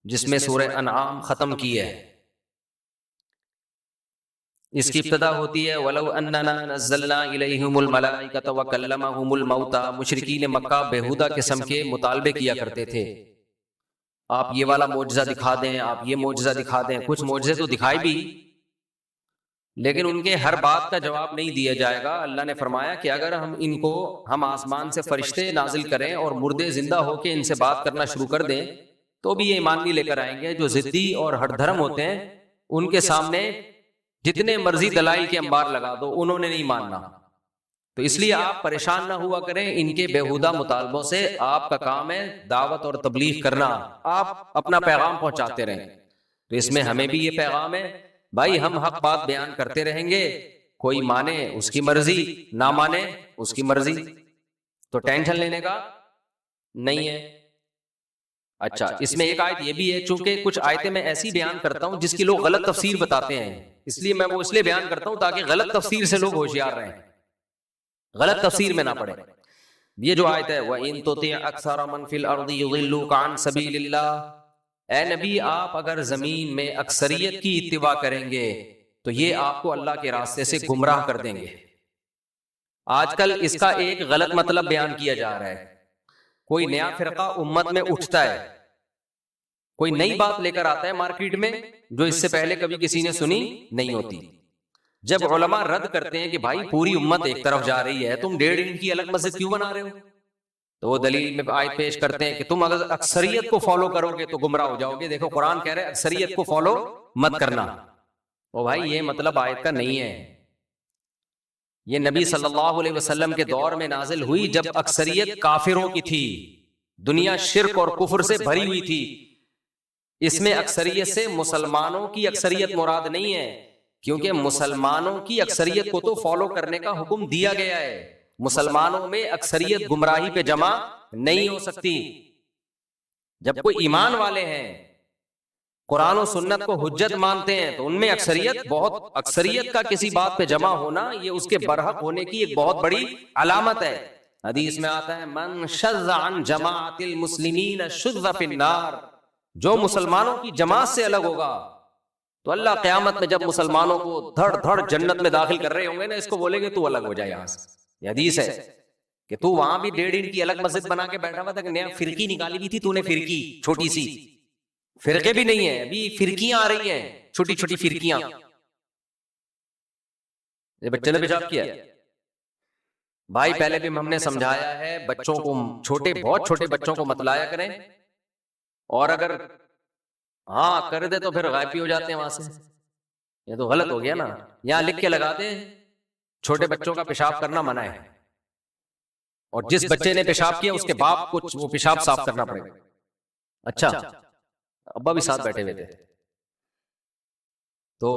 جس میں سورہ انعام ختم کی ہے. اس کی ابتدا ہوتی ہے وَلَوْ أَنَّنَا نَزَّلْنَا إِلَيْهِمُ الْمَلَائِكَةَ وَكَلَّمَهُمُ الْمَوْتَى. مشرکین مکہ بیہودہ قسم کے مطالبے کیا کرتے تھے، آپ یہ والا معجزہ دکھا دیں، آپ یہ معجزہ دکھا دیں. کچھ معجزے تو دکھائے بھی، لیکن ان کے ہر بات کا جواب نہیں دیا جائے گا. اللہ نے فرمایا کہ اگر ہم آسمان سے فرشتے نازل کریں اور مردے زندہ ہو کے ان سے بات کرنا شروع کر دیں تو بھی یہ ایمان نہیں لے کر آئیں گے. جو ضدی اور ہٹ دھرم ہوتے ہیں ان کے سامنے جتنے مرضی دلائل کے انبار لگا دو، انہوں نے نہیں ماننا. تو اس لیے آپ پریشان نہ ہوا کریں ان کے بیہودہ مطالبوں سے. آپ کا کام ہے دعوت اور تبلیغ کرنا، آپ اپنا پیغام پہنچاتے رہیں. تو اس میں ہمیں بھی یہ پیغام ہے بھائی، ہم حق بات بیان کرتے رہیں گے، کوئی مانے اس کی مرضی، نہ مانے اس کی مرضی. تو ٹینشن لینے کا نہیں ہے. اچھا، اس میں ایک آیت یہ بھی ہے، چونکہ کچھ آیتیں میں ایسی بیان کرتا ہوں جس کی لوگ غلط تفسیر بتاتے ہیں، اس لیے میں وہ اس لیے بیان کرتا ہوں تاکہ غلط تفسیر سے لوگ ہوشیار رہیں، غلط تفسیر میں نہ پڑے. یہ جو آیت ہے وَإِن تُطِعْ أَكْثَرَ مَنْ فِي الْأَرْضِ يُضِلُّوكَ عَنْ سَبِيلِ اللَّهِ. اے نبی، آپ اگر زمین میں اکثریت کی اتباع کریں گے تو یہ آپ کو اللہ کے راستے سے گمراہ کر دیں گے. آج کل اس کا ایک غلط مطلب بیان کیا جا رہا ہے. کوئی نیا فرقہ امت میں اٹھتا ہے، کوئی نئی بات لے کر آتا ہے مارکیٹ میں جو اس سے پہلے کبھی کسی نے سنی نہیں ہوتی. جب علماء رد کرتے ہیں کہ بھائی پوری امت ایک طرف جا رہی ہے، تم 1.5 انچ کی الگ مسجد کیوں بنا رہے ہو، تو وہ دلیل میں آیت پیش کرتے ہیں کہ تم اگر اکثریت کو فالو کرو گے تو گمراہ ہو جاؤ گے. دیکھو قرآن کہہ رہے ہے اکثریت کو فالو مت کرنا. او بھائی، یہ مطلب آیت کا نہیں ہے. یہ نبی صلی اللہ علیہ وسلم کے دور میں نازل ہوئی جب اکثریت کافروں کی تھی، دنیا شرک اور کفر سے بھری ہوئی تھی. اس میں اکثریت سے مسلمانوں کی اکثریت مراد نہیں ہے، کیونکہ مسلمانوں کی اکثریت کو تو فالو کرنے کا حکم دیا گیا ہے. مسلمانوں میں اکثریت گمراہی پہ جمع نہیں ہو سکتی. جب کوئی ایمان والے ہیں، قرآن و سنت کو حجت مانتے ہیں، تو ان میں اکثریت کا کسی بات پہ جمع ہونا یہ اس کے برحق ہونے کی ایک بہت بڑی علامت ہے. حدیث میں آتا ہے من شذ عن جماعت المسلمین شذ فی النار. جو مسلمانوں کی جماعت سے الگ ہوگا تو اللہ قیامت میں جب مسلمانوں کو دھڑ دھڑ جنت میں داخل کر رہے ہوں گے نا، اس کو بولیں گے تو الگ ہو جائے یہاں سے. یہ حدیث ہے کہ تو وہاں بھی 1.5 انچ کی الگ مسجد بنا کے بیٹھا ہوا تھا کہ نیا فرقی نکالی ہوئی تھی تو نے، فرقی چھوٹی سی، فرقے بھی نہیں ہے ابھی، فرقیاں آ رہی ہیں، چھوٹی چھوٹی فرقیاں. یہ بچے نے پیشاب کیا بھائی، پہلے بھی ہم نے سمجھایا ہے بچوں کو، بہت چھوٹے بچوں کو مت لایا کریں، اور اگر ہاں کر دے تو پھر غائب بھی ہو جاتے ہیں وہاں سے. یہ تو غلط ہو گیا نا. یہاں لکھ کے لگا دیں چھوٹے بچوں کا پیشاب کرنا منع ہے، اور جس بچے نے پیشاب کیا اس کے باپ کو وہ پیشاب صاف کرنا پڑے گا. اچھا، ابا بھی ساتھ بیٹھے ہوئے تھے. تو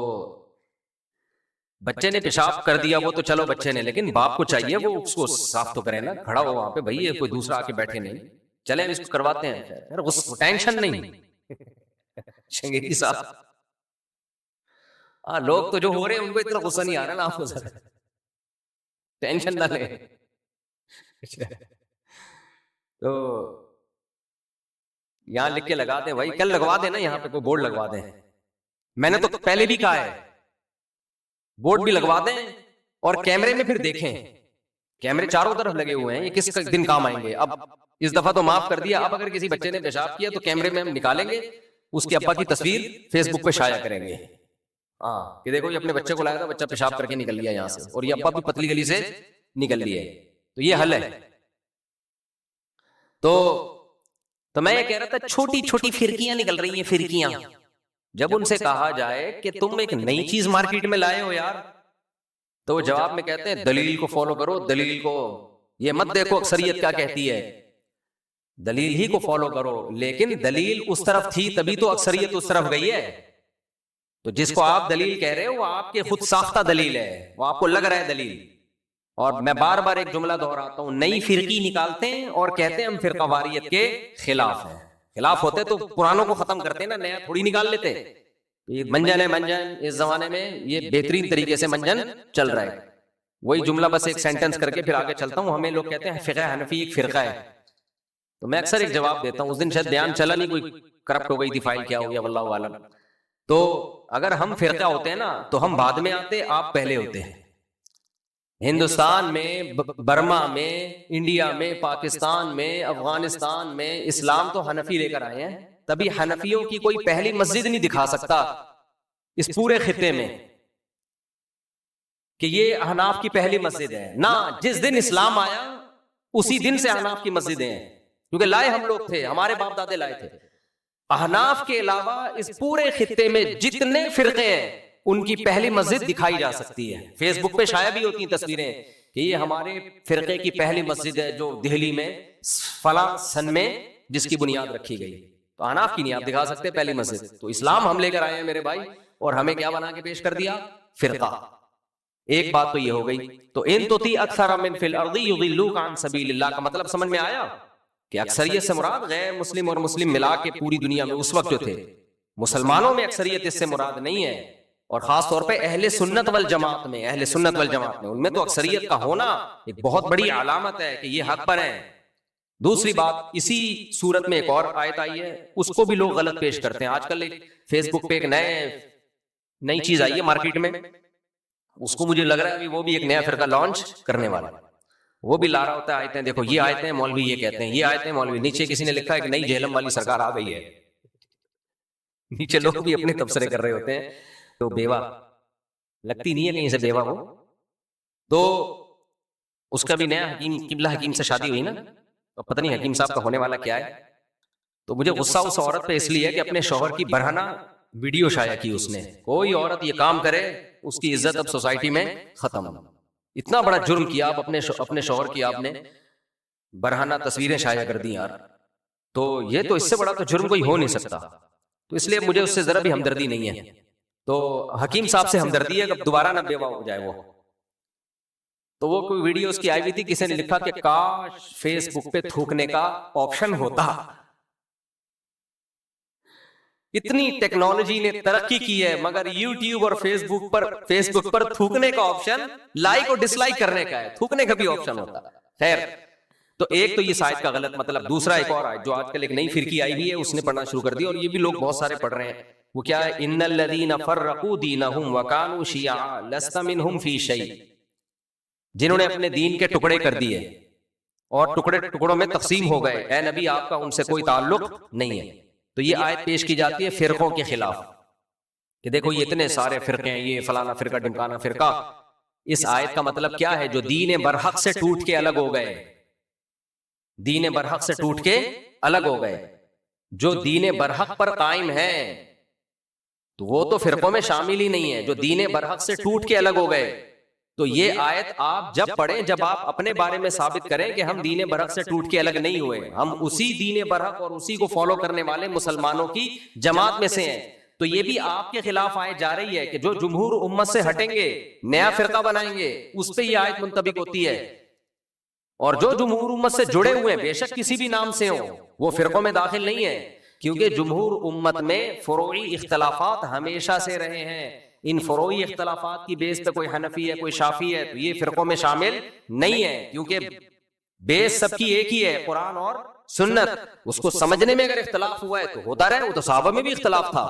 بچے نے پیشاب کر دیا وہ تو چلو بچے نے، لیکن باپ کو چاہیے وہ اس کو صاف تو کرے نا، کھڑا ہو وہاں پہ بھائی، یہ کوئی دوسرا آ کے بیٹھے نہیں، چلیں اس کو کرواتے ہیں. ٹینشن نہیں شنگیری صاحب. لوگ تو جو ہو رہے ہیں ان کو اتنا غصہ نہیں آ رہا نا، آپ کو ٹینشن نہ لیں. تو یہاں لکھ کے لگا دیں بھائی، کل لگوا دیں نا یہاں پہ کوئی بورڈ لگوا دیں. میں نے تو پہلے بھی کہا ہے بورڈ بھی لگوا دیں، اور کیمرے میں پھر دیکھیں. کیمرے چاروں طرف لگے ہوئے ہیں، یہ کس دن کام آئیں گے. اب اس دفعہ تو معاف کر دیا، اب اگر کسی بچے نے پیشاب کیا تو کیمرے میں ہم نکالیں گے، اس کے ابا کی تصویر فیس بک پہ شائع کریں گے. ہاں کہ دیکھو یہ اپنے بچے کو لایا تھا، بچہ پیشاب کر کے نکل لیا یہاں سے، اور یہ ابا بھی پتلی گلی سے نکل لیے. تو یہ حل ہے. تو میں یہ کہہ رہا تھا چھوٹی چھوٹی فرقیاں نکل رہی ہیں، فرقیاں. جب ان سے کہا جائے کہ تم ایک نئی چیز مارکیٹ میں لائے ہو یار، تو وہ جواب میں کہتے ہیں دلیل کو فالو کرو، دلیل کو یہ مت دیکھو اکثریت کیا کہتی ہے، دلیل ہی کو فالو کرو. لیکن دلیل اس طرف تھی تبھی تو اکثریت اس طرف گئی ہے. تو جس کو آپ دلیل کہہ رہے ہو وہ آپ کے خود ساختہ دلیل ہے، وہ آپ کو لگ رہا ہے دلیل. اور میں بار بار ایک جملہ دہراتا ہوں، نئی فرقی نکالتے ہیں اور کہتے ہیں ہم فرقہ واریت کے خلاف ہیں. خلاف ہوتے تو پرانوں کو ختم کرتے نا، نیا تھوڑی نکال لیتے. یہ منجن ہے، منجن اس زمانے میں یہ بہترین طریقے سے منجن چل رہا ہے. وہی جملہ بس ایک سینٹنس کر کے پھر آگے چلتا ہوں. ہمیں لوگ کہتے ہیں فقہ حنفی ایک فرقہ ہے. تو میں اکثر ایک جواب دیتا ہوں, اس دن شاید بیان چلا نہیں, کوئی کرپٹ ہو گئی تھی, فائل کیا ہو گیا واللہ عالم. تو اگر ہم فرقہ ہوتے ہیں نا تو ہم بعد میں آتے, آپ پہلے ہوتے ہیں. ہندوستان میں, برما میں, انڈیا میں, پاکستان میں, افغانستان میں اسلام تو حنفی لے کر آئے ہیں, تبھی حنفیوں کی کوئی پہلی مسجد نہیں دکھا سکتا اس پورے خطے میں کہ یہ احناف کی پہلی مسجد ہے نہ. جس دن اسلام آیا اسی دن سے احناف کی مسجدیں ہیں, کیونکہ لائے ہم لوگ تھے, ہمارے باپ دادے لائے تھے. احناف کے علاوہ اس پورے خطے میں جتنے فرقے ہیں ان کی پہلی مسجد دکھائی جا سکتی ہے. فیس بک پہ شائع بھی ہوتی ہیں تصویریں کہ یہ ہمارے فرقے کی پہلی مسجد ہے جو دہلی میں فلاں سن میں جس کی بنیاد رکھی گئی. تو احناف کی نہیں آپ دکھا سکتے پہلی مسجد. تو اسلام ہم لے کر آئے ہیں میرے بھائی, اور ہمیں کیا بنا کے پیش کر دیا؟ فرقہ. ایک بات تو یہ ہو گئی. تو ان تطیع اکثر من فی الارض یضلوک عن سبیل اللہ کا مطلب سمجھ میں آیا کہ اکثریت سے مراد غیر مسلم اور مسلم ملا کے پوری دنیا میں اس وقت جو تھے. مسلمانوں میں اکثریت اس سے مراد نہیں ہے, اور خاص طور پہ اہل سنت والجماعت میں, اہل سنت والجماعت میں ان میں تو اکثریت کا ہونا ایک بہت بڑی علامت ہے کہ یہ حق پر ہیں. دوسری بات, اسی صورت میں ایک اور آیت آئی ہے, اس کو بھی لوگ غلط پیش کرتے ہیں. آج کل فیس بک پہ ایک نئی چیز آئی ہے مارکیٹ میں, اس کو مجھے لگ رہا ہے وہ بھی ایک نیا فرقہ لانچ کرنے والا ہے. وہ بھی لا رہا ہوتا ہے آیتیں, دیکھو یہ آیتیں مولوی یہ کہتے ہیں, یہ آیتیں مولوی, نیچے کسی نے لکھا ہے کہ نئی جہلم والی سرکار آ گئی ہے. نیچے لوگ بھی اپنے تبصرے کر رہے ہوتے ہیں. تو بیوہ لگتی نہیں ہے کہیں سے بیوہ وہ, تو اس کا بھی نیا حکیم قبلہ حکیم سے شادی ہوئی نا, تو پتہ نہیں حکیم صاحب کا ہونے والا کیا ہے. تو مجھے غصہ اس عورت پہ اس لیے ہے کہ اپنے شوہر کی برہنہ ویڈیو شائع کی اس نے. کوئی عورت یہ کام کرے اس کی عزت اب سوسائٹی میں ختم. اتنا بڑا جرم کیا آپ اپنے شوہر کی, آپ نے برہنہ تصویریں شائع کر دی یار. تو یہ تو اس سے بڑا تو جرم کوئی ہو نہیں سکتا. تو اس لیے مجھے اس سے ذرا بھی ہمدردی نہیں ہے. تو حکیم صاحب سے ہمدردی ہے کہ دوبارہ نہ بیوہ ہو جائے وہ. تو وہ کوئی ویڈیو اس کی آئی ہوئی تھی, کسی نے لکھا کہ کاش فیس بک پہ تھوکنے کا آپشن ہوتا. اتنی ٹیکنالوجی نے ترقی کی ہے مگر یوٹیوب اور فیس بک پر تھوکنے کا آپشن لائک اور ڈس لائک کرنے کا ہے, تھوکنے کا بھی آپشن ہوتا. خیر, تو ایک تو یہ آیت کا غلط مطلب. دوسرا ایک اور آیت جو آج کل ایک نئی فرقی آئی ہوئی ہے اس نے پڑھنا شروع کر دیا, اور یہ بھی لوگ بہت سارے پڑھ رہے ہیں. وہ کیا ہے؟ ان الذین فرقوا دینہم وکانوا شیعا لست منہم فی شیء, جنہوں نے اپنے دین کے ٹکڑے کر دیے اور ٹکڑوں میں تقسیم ہو گئے, اے نبی آپ کا ان سے کوئی تعلق نہیں ہے. تو یہ آیت پیش کی جاتی ہے فرقوں کے خلاف کہ دیکھو یہ اتنے سارے فرقے ہیں, یہ فلانا فرقہ ڈمکانا فرقہ. اس آیت کا مطلب کیا ہے؟ جو دین برحق سے ٹوٹ کے الگ ہو گئے, دین برحق سے ٹوٹ کے الگ ہو گئے. جو دین برحق پر قائم ہیں تو وہ تو فرقوں میں شامل ہی نہیں ہے. جو دین برحق سے ٹوٹ کے الگ ہو گئے, تو یہ آیت آپ جب پڑھیں جب آپ اپنے بارے میں ثابت کریں کہ ہم دین برحق سے ٹوٹ کے الگ نہیں ہوئے, ہم اسی دین برحق اور اسی کو فالو کرنے والے مسلمانوں کی جماعت میں سے ہیں, تو یہ بھی آپ کے خلاف آئے جا رہی ہے کہ جو جمہور امت سے ہٹیں گے, نیا فرقہ بنائیں گے, اس پہ یہ آیت منطبق ہوتی ہے. اور جو جمہور امت سے جڑے ہوئے ہیں بے شک کسی بھی نام سے ہوں, وہ فرقوں میں داخل نہیں ہے, کیونکہ جمہور امت میں فروعی اختلافات ہمیشہ سے رہے ہیں. ان فروعی اختلافات کی بیس پہ کوئی حنفی ہے کوئی شافعی ہے تو یہ فرقوں میں شامل نہیں ہے, کیونکہ بیس سب کی ایک ہی ہے, قرآن اور سنت. اس کو سمجھنے میں اگر اختلاف ہوا ہے تو ہوتا رہے, وہ تو صحابہ میں بھی اختلاف تھا,